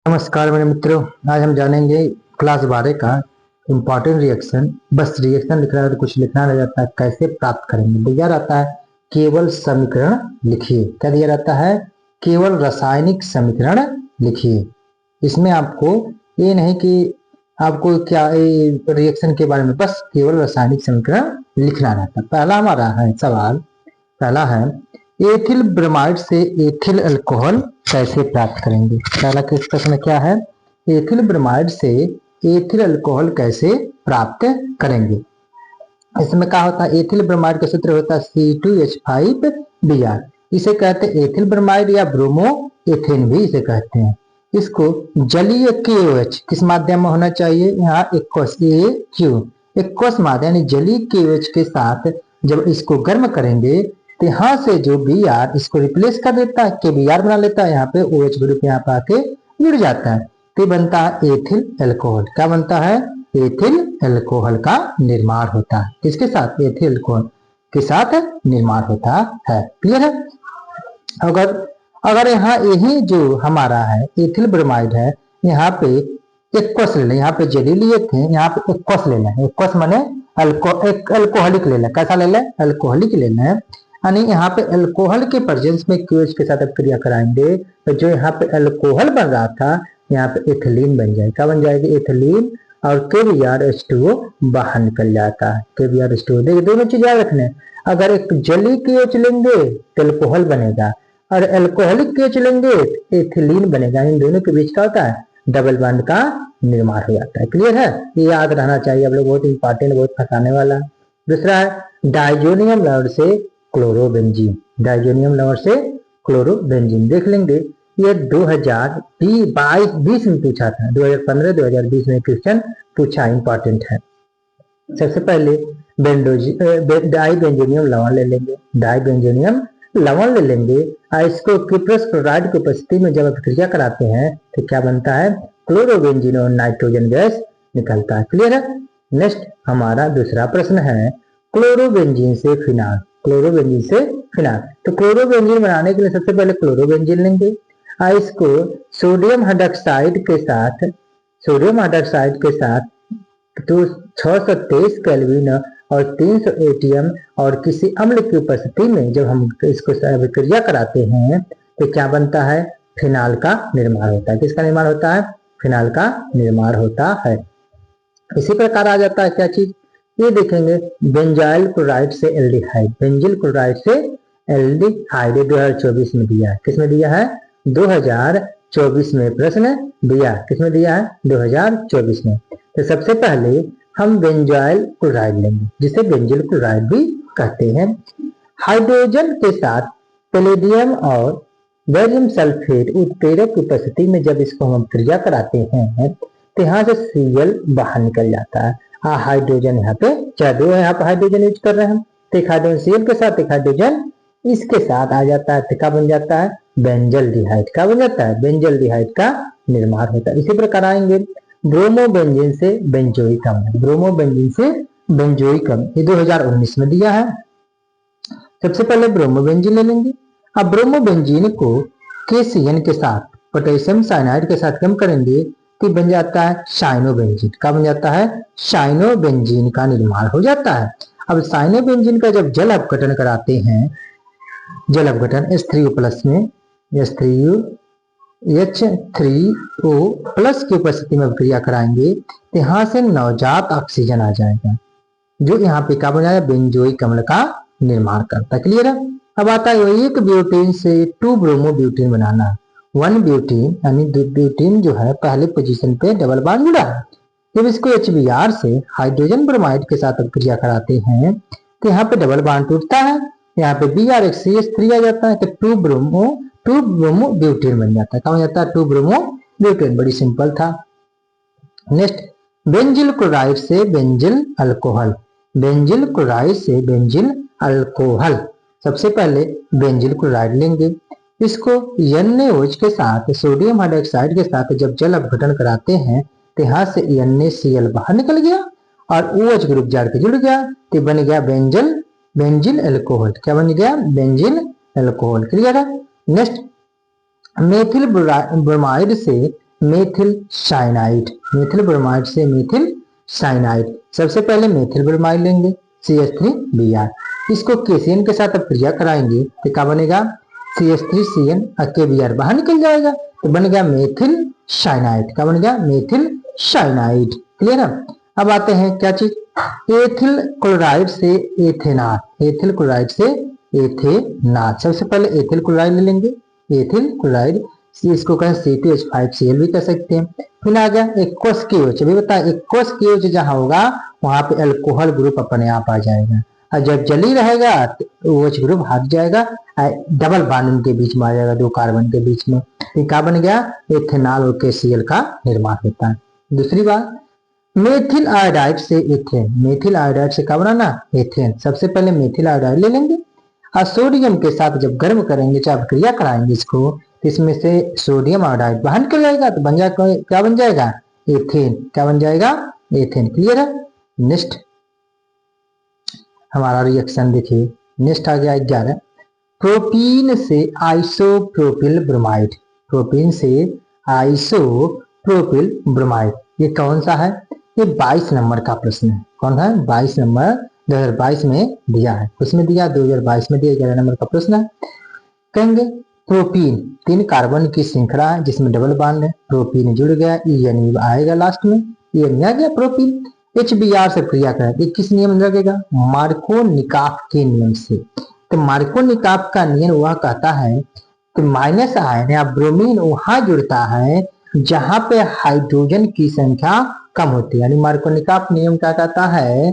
नमस्कार मेरे मित्रों, आज हम जानेंगे क्लास 12 का इम्पोर्टेंट रिएक्शन। बस रिएक्शन लिख रहा है तो कुछ लिखना रह जाता है, कैसे प्राप्त करेंगे। दिया रहता है केवल समीकरण लिखिए। क्या दिया रहता है? केवल रासायनिक समीकरण लिखिए। इसमें आपको ये नहीं कि आपको क्या रिएक्शन के बारे में, बस केवल रासायनिक समीकरण लिखना रहता है। पहला हमारा है सवाल, पहला है एथिल ब्रोमाइड से एथिल अल्कोहल कैसे प्राप्त करेंगे। पहला प्रश्न क्या है? एथिल ब्रोमाइड से एथिल अल्कोहल कैसे प्राप्त करेंगे। इसमें क्या होता है? एथिल ब्रोमाइड का सूत्र होता है C2H5Br। इसे कहते हैं एथिल ब्रोमाइड या ब्रोमो एथेन भी इसे कहते हैं। इसको जलीय KOH किस माध्यम में होना चाहिए? यहाँ एक्वस एक्वस माध्यम यानी जलीय KOH के साथ जब इसको गर्म करेंगे तो यहाँ से जो Br इसको रिप्लेस कर देता है, KBr बना लेता है। यहाँ पे OH ग्रुप यहाँ पे आके जुड़ जाता है तो बनता है एथिल अल्कोहल। क्या बनता है? एथिल अल्कोहल का निर्माण होता है। किसके साथ? एथिल अल्कोहल के साथ निर्माण होता है। क्लियर है? अगर यहाँ यही जो हमारा है एथिल ब्रोमाइड है, यहाँ पे एक्वस ले लें। यहाँ पे जली लिए थे, यहाँ पे एक्वस ले लें। एक्वस माने अल्कोहलिक ले लें। कैसा ले लें? अल्कोहलिक ले लें। यानी यहाँ पे अल्कोहल के प्रेजेंस में क्यूएच के साथ क्रिया कराएंगे तो जो यहाँ पे अल्कोहल बन रहा था यहाँ पे एथिलीन बन जाएगा। क्या बन जाएगी? एथिलीन। और KBrH2O बाहर निकल जाता है। KBrH2O देखिए, दोनों चीज याद रखने। अगर एक जली KOH लेंगे तो अल्कोहल बनेगा और अल्कोहलिक KOH लेंगे तो एथिलीन बनेगा। इन दोनों के बीच क्या होता है? डबल बॉन्ड का निर्माण हो जाता है। क्लियर है? ये याद रहना चाहिए आप लोग, बहुत इंपॉर्टेंट, बहुत फंसाने वाला। दूसरा है डाइजोनियम लवण से क्लोरोबेंजीन। डाइजोनियम लवण से क्लोरोबेंजीन देख लेंगे। ये 2020 में पूछा था, 2015-2020 में क्वेश्चन पूछा, इंपॉर्टेंट है। सबसे पहले डाइबेंजोनियम लवण ले लेंगे। डाइबेंजोनियम लवण ले लेंगे और इसको क्यूप्रस क्लोराइड की उपस्थिति में जब क्रिया कराते हैं तो क्या बनता है? क्लोरोबेंजीन और नाइट्रोजन गैस निकलता है। क्लियर है? नेक्स्ट हमारा दूसरा प्रश्न है क्लोरोबेंजीन से फिनाल। क्लोरोबेंजीन से फिनाल, तो क्लोरोबेंजीन बनाने के लिए सबसे पहले क्लोरोबेंजीन लेंगे और इसको सोडियम हाइड्रोक्साइड के साथ तो 623 केल्विन और 300 ATM और किसी अम्ल की उपस्थिति में जब हम इसको क्रिया कराते हैं तो क्या बनता है? फिनाल का निर्माण होता है। किसका निर्माण होता है? फिनाल का निर्माण होता है। इसी प्रकार आ जाता है क्या चीज? ये देखेंगे बेंजाइल क्लोराइड से एल्डिहाइड। बेंजिल क्लोराइड से एल्डिहाइड 2024 में दिया है। किसमें दिया है? 2024 में प्रश्न दिया। किसमें दिया है? 2024 में। तो सबसे पहले हम बेंजाइल क्लोराइड लेंगे, जिसे बेंजिल क्लोराइड भी कहते हैं। हाइड्रोजन के साथ पैलेडियम और बेरियम सल्फेट उत्प्रेरक की उपस्थिति में जब इसको हम क्रिया कराते हैं तो यहाँ से Cl बाहर निकल जाता है। हाइड्रोजन यहाँ पे दो है, यहाँ पे हाइड्रोजन यूज कर रहे हैं तो एक हाइड्रोजन Cl के साथ एक हाइड्रोजन इसके साथ आ जाता है तो क्या बन जाता है? बेंजल्डिहाइड। क्या बन जाता है? बेंजल्डिहाइड का निर्माण होता है। इसी प्रकार आएंगे ब्रोमोबेंजीन से बेंजोइक अम्ल। ब्रोमोबेंजीन से बेंजोइक अम्ल, ये 2019 में दिया है। सबसे पहले ब्रोमोबेंजीन ले लेंगे। अब ब्रोमोबेंजीन को KCN के साथ पोटेशियम साइनाइड के साथ कम करेंगे तो बन जाता है साइनोबेंजीन। का बन जाता है? साइनोबेंजीन का निर्माण हो जाता है। अब साइनोबेंजीन का जब जल अपघटन कराते हैं, जल अपघटन H3O+ में, H3O+ की उपस्थिति में क्रिया कराएंगे तो यहाँ से नवजात ऑक्सीजन आ जाएगा जो यहाँ पे क्या बन जाएगा? बेंजोइक अम्ल का निर्माण करता है। क्लियर है? अब आता है एक ब्यूटेन से 2 ब्रोमोब्यूटेन बनाना। 1 ब्यूटेन यानी ब्यूटेन जो है पहले पोजीशन पे डबल बॉन्ड जुड़ा है। जब इसको HBr से हाइड्रोजन ब्रोमाइड के साथ क्रिया कराते हैं तो यहाँ पे डबल बॉन्ड टूटता है। यहाँ पे BrCH3 आ जाता है तो 2 ब्रोमोब्यूटेन बन जाता है। क्या हो जाता है? 2 ब्रोमोब्यूटेन। बड़ी सिंपल था। नेक्स्ट बेंजिल क्लोराइड से बेंजिल अल्कोहल। बेंजिल क्लोराइड से बेंजिल अल्कोहल। सबसे पहले बेंजिल क्लोराइड लेंगे, इसको NaOH के साथ सोडियम हाइड्रोक्साइड के साथ जब जल अपघटन कराते हैं तो यहाँ से NaCl बाहर निकल गया और OH ग्रुप जाड़ के जुड़ गया तो बन गया बेंजिल अल्कोहल। क्या बन गया? Benzyl alcohol. क्लियर है? नेक्स्ट मेथिल ब्रोमाइड से मेथिल साइनाइड, मेथिल ब्रोमाइड से मेथिल साइनाइड। सबसे पहले मेथिल ब्रोमाइड लेंगे CH3Br, इसको KCN के साथ अब क्रिया कराएंगे तो क्या बनेगा CH3CN और KBr बाहर निकल जाएगा तो बन गया मेथिल साइनाइड। क्या बन गया मेथिल साइनाइड। क्लियर है। अब आते हैं क्या चीज, एथिल क्लोराइड से एथेनॉल, एथिल क्लोराइड से एथेनॉल। सबसे पहले एथिल क्लोराइड ले लेंगे, एथिल क्लोराइड इसको कहें C2H5Cl भी कह सकते हैं। फिर आ गया एक्वस KOH, अभी बता एक्वस KOH जहां होगा वहां पे अल्कोहल ग्रुप अपने आप आ जाएगा और जब जली रहेगा तो OH ग्रुप हट जाएगा, डबल बॉन्ड उनके बीच में आ जाएगा, दो कार्बन के बीच में, तो क्या बन गया एथेनॉल और KCl का निर्माण होता है। दूसरी बात मेथिल आयोडाइड से एथेन, मेथिल आयोडाइड से क्या बनाना एथेन। सबसे पहले मेथिल आयोडाइड ले लेंगे और सोडियम के साथ जब गर्म करेंगे चाहे क्रिया कराएंगे इसको तो इसमें से सोडियम आयोडाइड बाहर निकल जाएगा तो बन जाएगा क्या बन जाएगा एथेन। क्या बन जाएगा एथेन। क्लियर है। नेक्स्ट हमारा रिएक्शन देखिए, नेक्स्ट आ गया 11, प्रोपीन से आइसोप्रोपिल ब्रोमाइड, प्रोपीन से आइसोप्रोपिल ब्रोमाइड। ये कौन सा है, ये 22 नंबर का प्रश्न है। कौन है 22 नंबर 2022 में दिया है, उसमें दिया 2022 में दिया 11 नंबर का प्रश्न है। कहेंगे प्रोपीन 3 कार्बन की श्रृंखला है जिसमें डबल बॉन्ड है, प्रोपीन जुड़ गया EN आएगा लास्ट में, EN आ गया प्रोपीन। HBr से क्रिया करें किस नियम में लगेगा, मार्कोनिकाफ के नियम से। तो मार्कोनिकाफ का नियम वह कहता है कि माइनस आयन या ब्रोमीन वहां जुड़ता है जहां पे हाइड्रोजन की संख्या कम होती है। यानी मार्कोनिकाफ नियम क्या कहता है,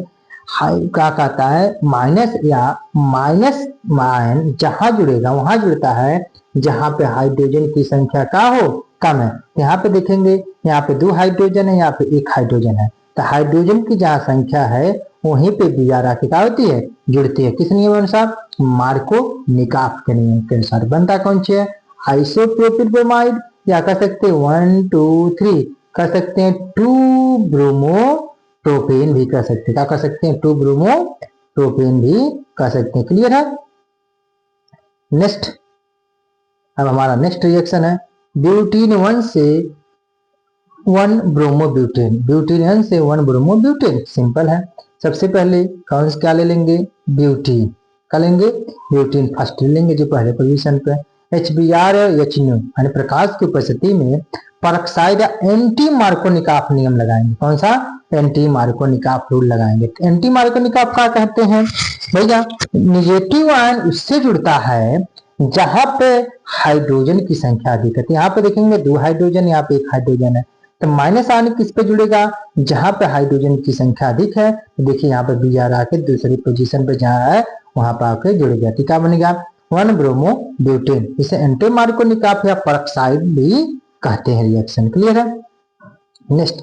क्या कहता है माइनस या माइनस आयन जहां जुड़ेगा वहां जुड़ता है जहां पे हाइड्रोजन की संख्या क्या हो कम है। यहाँ पे देखेंगे यहाँ पे 2 हाइड्रोजन है, यहाँ पे 1 हाइड्रोजन है, तो हाइड्रोजन की जहाँ संख्या है वहीं पे Br आके क्या होती है जुड़ती है। किस नियम अनुसार, मार्कोनिकाफ के नियम के अनुसार। बनता कौन सी है आइसोप्रोपिल ब्रोमाइड, या कह सकते हैं 1 2 3, कह सकते हैं 2 ब्रोमो प्रोपेन भी कह सकते हैं। क्या कह सकते हैं 2 ब्रोमो प्रोपेन भी कह सकते हैं। क्लियर है। नेक्स्ट अब हमारा नेक्स्ट रिएक्शन है ब्यूटीन 1 से 1 ब्रोमो ब्यूटेन, ब्यूटीन 1 से 1 ब्रोमो ब्यूटेन। सिंपल है। सबसे पहले कौन सा क्या ले लेंगे ब्यूटीन, क्या लेंगे ब्यूटीन फर्स्ट ले लेंगे जो पहले पोजीशन पे। HBr HNO यानी प्रकाश की उपस्थिति में परऑक्साइड एंटी मार्कोनिकाफ नियम लगाएंगे। कौन सा एंटी मार्कोनिकाफ रूल लगाएंगे। एंटी मार्कोनिकाफ क्या कहते हैं भैया, निगेटिव आयन उससे जुड़ता है जहां पे हाइड्रोजन की संख्या अधिक है। यहाँ पे देखेंगे 2 हाइड्रोजन, यहाँ पे 1 हाइड्रोजन है, तो माइनस आयन किस पे जुड़ेगा जहां पे हाइड्रोजन की संख्या अधिक है। तो देखिए यहाँ पे Br आके दूसरी पोजीशन पे जहाँ है वहां पे आके जुड़ गया, तो क्या बनेगा 1 ब्रोमो ब्यूटेन। इसे एंटी मार्कोनिकाफ या परऑक्साइड भी कहते हैं रिएक्शन। क्लियर है। नेक्स्ट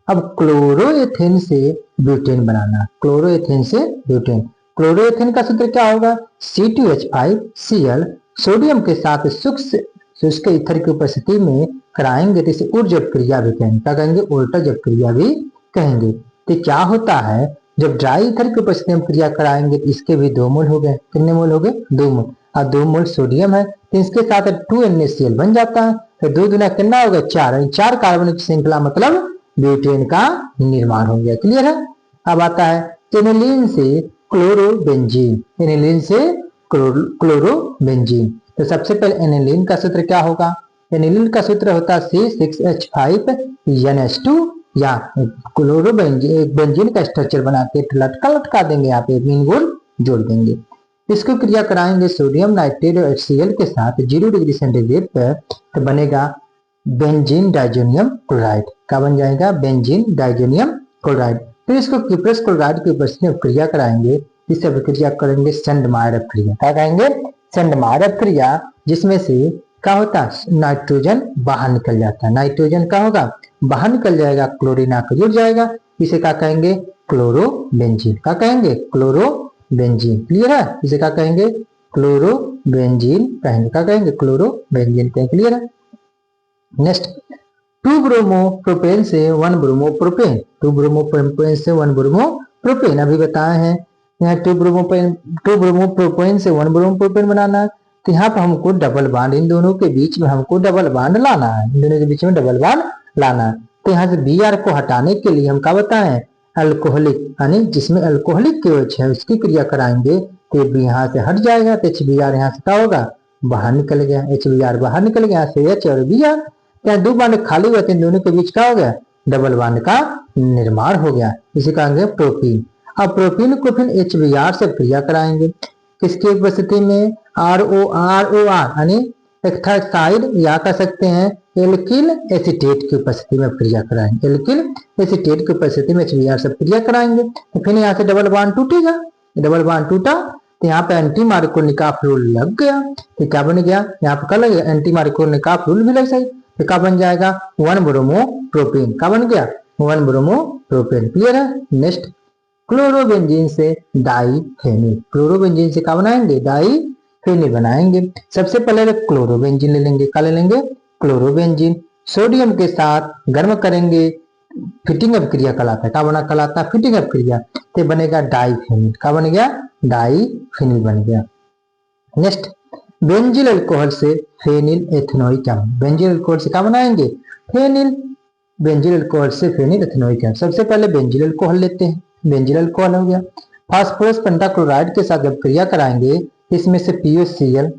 अब क्लोरोएथेन से ब्यूटेन बनाना, क्लोरोएथेन से ब्यूटेन। क्लोरोएथेन का सूत्र क्या होगा C2H5Cl, सोडियम के साथ शुष्क ईथर की उपस्थिति में कराएंगे तो इसे ऊर्जक क्रिया भी कहेंगे। क्या कहेंगे ऊर्जक क्रिया भी कहेंगे। तो क्या होता है जब ड्राई ईथर की उपस्थिति में क्रिया कराएंगे तो इसके भी 2 मोल हो गए। कितने मोल हो गए 2 मोल, और 2 मोल सोडियम है तो इसके साथ 2NaCl बन जाता है, तो 2 गुना कितना होगा 4, 4 कार्बन की श्रृंखला मतलब ब्यूटेन का निर्माण हो गया। क्लियर है। अब आता है एनिलीन से क्लोरोबेंजीन, एनिलीन से क्लोरोबेंजीन। तो सबसे पहले एनिलीन का सूत्र क्या होगा, एनिलीन का सूत्र होता है C6H5NH2, या क्लोरोबेंजीन का स्ट्रक्चर बना के लटका देंगे, यहाँ पे मीन गोल जोड़ देंगे। इसको क्रिया कराएंगे सोडियम नाइट्रेट और HCl के साथ 0 डिग्री सेंटीग्रेड पर, तो बनेगा बेंजीन डाइजोनियम क्लोराइड। क्या बन जाएगा बेंजीन डाइजोनियम क्लोराइड। फिर इसको क्यूप्रस क्लोराइड की उपस्थिति में क्रिया कराएंगे, इससे अभिक्रिया करेंगे सेंडमायर क्रिया। क्या कहेंगे सेंडमायर क्रिया, जिसमें से क्या होता है नाइट्रोजन बाहर निकल जाता है, नाइट्रोजन क्या होगा बाहर निकल जाएगा, क्लोरीन आकर जुड़ जाएगा, इसे क्या कहेंगे क्लोरोबेंजीन। क्या कहेंगे क्लोरोबेंजीन। क्लियर है। इसे क्या कहेंगे क्लोरोबेंजीन कहेंगे। क्या कहेंगे क्लोरोबेंजीन कहेंगे। क्लियर है। नेक्स्ट 2 ब्रोमो प्रोपेन से 1 ब्रोमो प्रोपेन, 2 ब्रोमो प्रोपेन से 1 ब्रोमो प्रोपेन अभी बताए हैं। यहाँ 2 ब्रोमो प्रोपेन से 1 ब्रोमो प्रोपेन बनाना है, तो यहाँ पर हमको डबल बॉन्ड, इन दोनों के बीच में हमको डबल बॉन्ड लाना है, इन दोनों के बीच में डबल बॉन्ड लाना है। तो यहाँ से Br को हटाने के लिए हम क्या बताएं, अल्कोहलिक यानी जिसमें अल्कोहलिक की OH है उसकी क्रिया कराएंगे तो B यहाँ से हट जाएगा, तो HBr यहाँ से क्या होगा, बाहर निकल गया, HBr बाहर निकल गया, यहाँ से H और Br, यहाँ दो बॉन्ड खाली हुए थे, इन दोनों के बीच क्या हो गया, डबल बॉन्ड का निर्माण हो गया, इसे कहेंगे प्रोपीन। अब प्रोपीन को फिर HBr से क्रिया कराएंगे, किसकी उपस्थिति में, ROR यानी एक्थासाइड या कह सकते हैं एल्किल एसीटेट की उपस्थिति में क्रिया कराएंगे, एल्किल एसीटेट की उपस्थिति में HBr से क्रिया कराएंगे, तो फिर यहाँ से डबल बॉन्ड टूटेगा, डबल बॉन्ड टूटा तो यहाँ पे एंटी मार्कोनिका रूल लग गया, तो क्या बन गया, यहाँ पे क्या लगे, एंटी मार्कोनिका रूल भी लग सही, तो क्या बन जाएगा, 1 ब्रोमो प्रोपेन, क्या बन गया, 1 ब्रोमो प्रोपेन। क्लियर है। नेक्स्ट, क्लोरोबेंजीन से डाईफेनिल, क्लोरोबेंजीन से क्या बनाएंगे, डाईफेनिल बनाएंगे। सबसे पहले क्लोरोबेंजीन ले लेंगे, क्या ले लेंगे, क्लोरोबेंजीन, सोडियम के साथ गर्म करेंगे, फिटिंग अप क्रिया कहलाता है, क्या बना कहलाता है, फिटिंग अप क्रिया, तो बनेगा डाईफेनिल, क्या बन गया, डाईफेनिल बन गया। नेक्स्ट, बेंजिल अल्कोहल से phenyl ethanoic acid, benzyl alcohol से क्या बनाएंगे, फेनिल, बेंजिल अल्कोहल से फेनिल एथेनोइक एसिड। सबसे पहले बेंजिल अल्कोहल लेते हैं, बेंजिल अल्कोहल हो गया, फास्फोरस पेंटाक्लोराइड के साथ जब क्रिया कराएंगे इसमें से POCl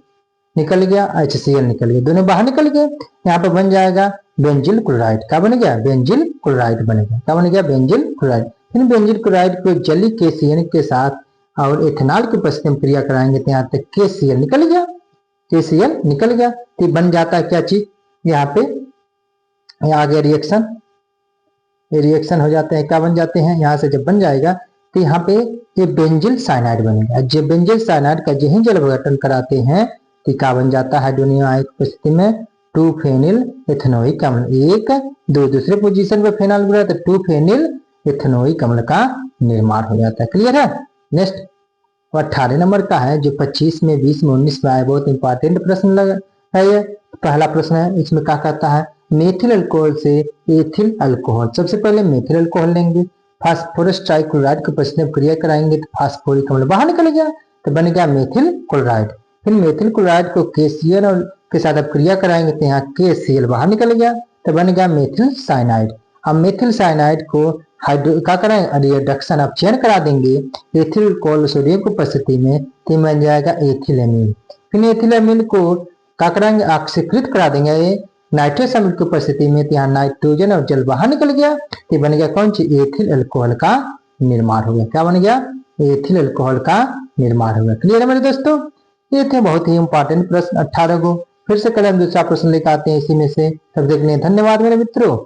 निकल गया, HCl निकल गया, दोनों बाहर निकल गए, यहाँ पर बन जाएगा बेंजिल क्लोराइड, क्या बन गया, बेंजिल क्लोराइड बनेगा, क्या बन गया, बेंजिल क्लोराइड। फिर बेंजिल क्लोराइड को जली KCl के साथ और इथेनॉल की उपस्थिति में क्रिया कराएंगे तो यहाँ तक KCl निकल गया, KCl निकल गया, तो बन जाता है क्या चीज, यहाँ पे आ गया रिएक्शन, ये रिएक्शन हो जाते हैं, क्या बन जाते हैं, यहाँ से जब बन जाएगा तो यहाँ पे ये बेंजिल साइनाइड बनेगा, जब बेंजिल साइनाइड का यही जल विघटन कराते हैं तो क्या बन जाता है, हाइड्रोनियम आयन की उपस्थिति में 2 फेनिल एथेनोइक अम्ल, एक दो दूसरे पोजीशन पे फेनॉल ग्रुप है तो 2 फेनिल एथेनोइक अम्ल का निर्माण हो जाता है। क्लियर है। नेक्स्ट, 18 नंबर का है जो 25 में 20 में 19 में आया, बहुत इंपॉर्टेंट प्रश्न लगा है ये। पहला प्रश्न है, इसमें क्या कहता है, मेथिल अल्कोहल से एथिल अल्कोहल। सबसे पहले मेथिल अल्कोहल लेंगे, फास्फोरस ट्राइक्लोराइड की उपस्थिति में क्रिया कराएंगे तो फास्फोरिक अम्ल बाहर निकल गया, तो बन गया मेथिल क्लोराइड। फिर मेथिल क्लोराइड को KCl और के साथ अब क्रिया कराएंगे तो यहाँ KCl बाहर निकल गया, तो बन गया मेथिल साइनाइड। अब मेथिल साइनाइड को हाइड्रो क्या कराएंगे, रिडक्शन अब चयन करा देंगे एथिल अल्कोहल सोडियम की उपस्थिति में, तो बन जाएगा एथिलेमीन। फिर एथिलेमीन को क्या कराएंगे, ऑक्सीकृत करा देंगे नाइट्रस अम्ल की उपस्थिति में, तो यहाँ नाइट्रोजन और जल बाहर निकल गया, तो बन गया कौन सी, एथिल अल्कोहल का निर्माण हो गया, क्या बन गया, एथिल अल्कोहल का निर्माण हो गया। क्लियर है मेरे दोस्तों। ये थे बहुत ही इंपॉर्टेंट प्रश्न 18 को। फिर से कल हम दूसरा प्रश्न लेकर आते हैं इसी में से, तब देखने धन्यवाद मेरे मित्रों।